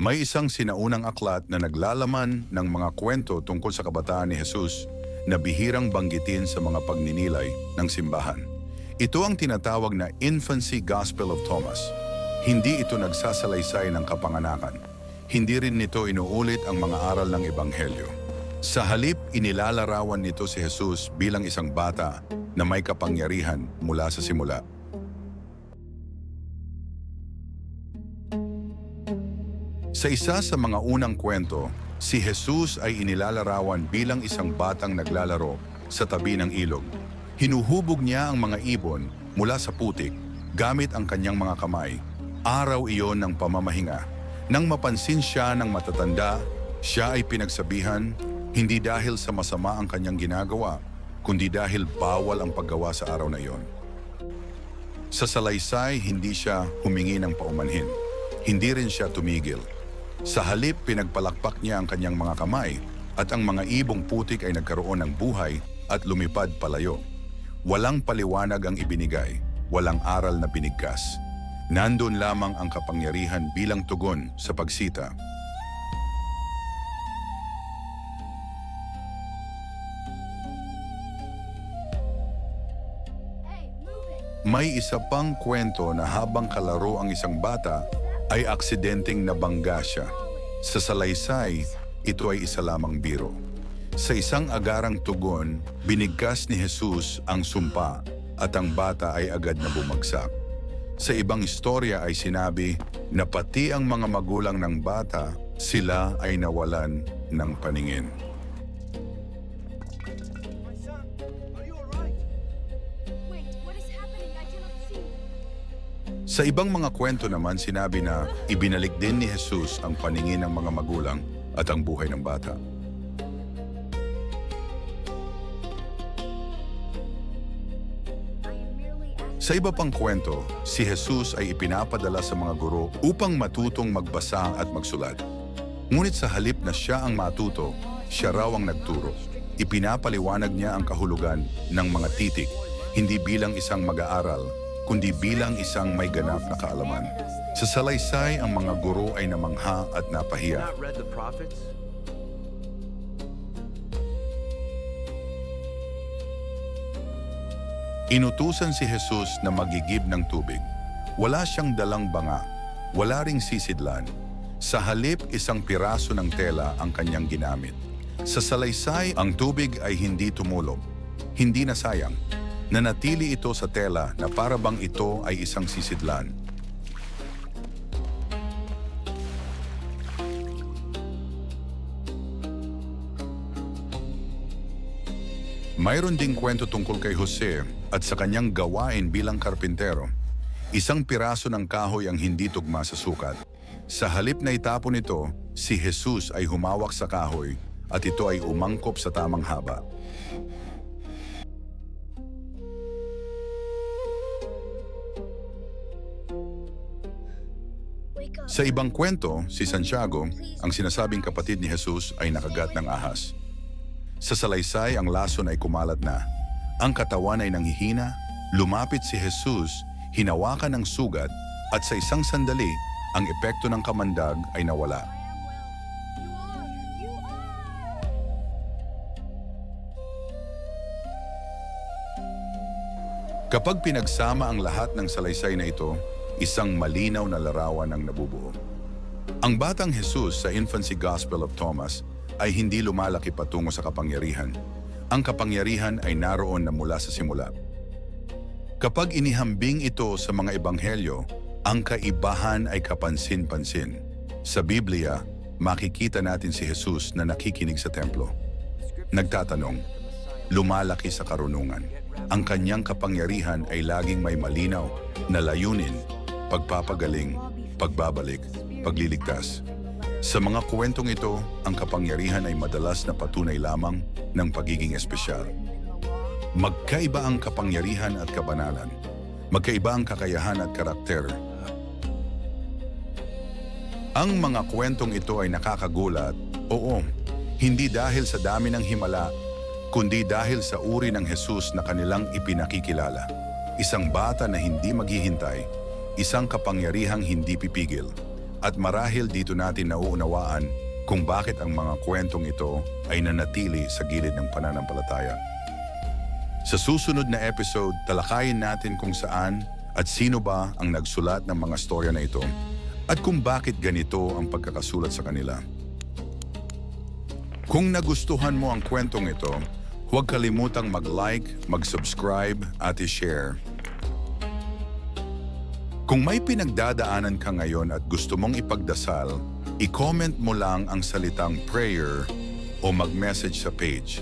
May isang sinaunang aklat na naglalaman ng mga kwento tungkol sa kabataan ni Jesus na bihirang banggitin sa mga pagninilay ng simbahan. Ito ang tinatawag na Infancy Gospel of Thomas. Hindi ito nagsasalaysay ng kapanganakan. Hindi rin nito inuulit ang mga aral ng Ebanghelyo. Sa halip, inilalarawan nito si Jesus bilang isang bata na may kapangyarihan mula sa simula. Sa isa sa mga unang kwento, si Jesus ay inilalarawan bilang isang batang naglalaro sa tabi ng ilog. Hinuhubog niya ang mga ibon mula sa putik gamit ang kanyang mga kamay. Araw iyon ng pamamahinga. Nang mapansin siya ng matatanda, siya ay pinagsabihan, hindi dahil sa masama ang kanyang ginagawa, kundi dahil bawal ang paggawa sa araw na iyon. Sa salaysay, hindi siya humingi ng paumanhin. Hindi rin siya tumigil. Sa halip, pinagpalakpak niya ang kanyang mga kamay at ang mga ibong putik ay nagkaroon ng buhay at lumipad palayo. Walang paliwanag ang ibinigay, walang aral na binigkas. Nandun lamang ang kapangyarihan bilang tugon sa pagsita. May isa pang kwento na habang kalaro ang isang bata, ay aksidenteng nabangga siya. Sa salaysay, ito ay isa lamang biro. Sa isang agarang tugon, binigkas ni Jesus ang sumpa at ang bata ay agad na bumagsak. Sa ibang istorya ay sinabi na pati ang mga magulang ng bata, sila ay nawalan ng paningin. Sa ibang mga kwento naman sinabi na ibinalik din ni Jesus ang paningin ng mga magulang at ang buhay ng bata. Sa iba pang kwento, si Jesus ay ipinapadala sa mga guro upang matutong magbasa at magsulat. Ngunit sa halip na siya ang matuto, siya raw ang nagturo. Ipinapaliwanag niya ang kahulugan ng mga titik, hindi bilang isang mag-aaral, kundi bilang isang may ganap na kaalaman. Sa salaysay, ang mga guro ay namangha at napahiya. Inutusan si Jesus na magigib ng tubig. Wala siyang dalang banga, wala ring sisidlan. Sa halip, isang piraso ng tela ang kanyang ginamit. Sa salaysay, ang tubig ay hindi tumulog, hindi nasayang. Nanatili ito sa tela na para bang ito ay isang sisidlan. Mayroon ding kwento tungkol kay Jose at sa kanyang gawain bilang karpintero. Isang piraso ng kahoy ang hindi tugma sa sukat. Sa halip na itapon ito, si Jesus ay humawak sa kahoy at ito ay umangkop sa tamang haba. Sa ibang kwento, si Santiago, ang sinasabing kapatid ni Jesus, ay nakagat ng ahas. Sa salaysay, ang lason ay kumalat na. Ang katawan ay nanghihina, lumapit si Jesus, hinawakan ng sugat, at sa isang sandali, ang epekto ng kamandag ay nawala. Kapag pinagsama ang lahat ng salaysay na ito, isang malinaw na larawan ang nabubuo. Ang batang Jesus sa Infancy Gospel of Thomas ay hindi lumalaki patungo sa kapangyarihan. Ang kapangyarihan ay naroon na mula sa simula. Kapag inihambing ito sa mga ebanghelyo, ang kaibahan ay kapansin-pansin. Sa Biblia, makikita natin si Jesus na nakikinig sa templo. Nagtatanong, lumalaki sa karunungan. Ang kanyang kapangyarihan ay laging may malinaw na layunin, pagpapagaling, pagbabalik, pagliligtas. Sa mga kwentong ito, ang kapangyarihan ay madalas na patunay lamang ng pagiging espesyal. Magkaiba ang kapangyarihan at kabanalan. Magkaiba ang kakayahan at karakter. Ang mga kwentong ito ay nakakagulat, oo, hindi dahil sa dami ng himala, kundi dahil sa uri ng Jesus na kanilang ipinakikilala. Isang bata na hindi maghihintay, isang kapangyarihang hindi pipigil. At marahil dito natin nauunawaan kung bakit ang mga kwentong ito ay nanatili sa gilid ng pananampalataya. Sa susunod na episode, talakayin natin kung saan at sino ba ang nagsulat ng mga storya na ito at kung bakit ganito ang pagkakasulat sa kanila. Kung nagustuhan mo ang kwentong ito, huwag kalimutang mag-like, mag-subscribe at i-share. Kung may pinagdadaanan ka ngayon at gusto mong ipagdasal, i-comment mo lang ang salitang prayer o mag-message sa page.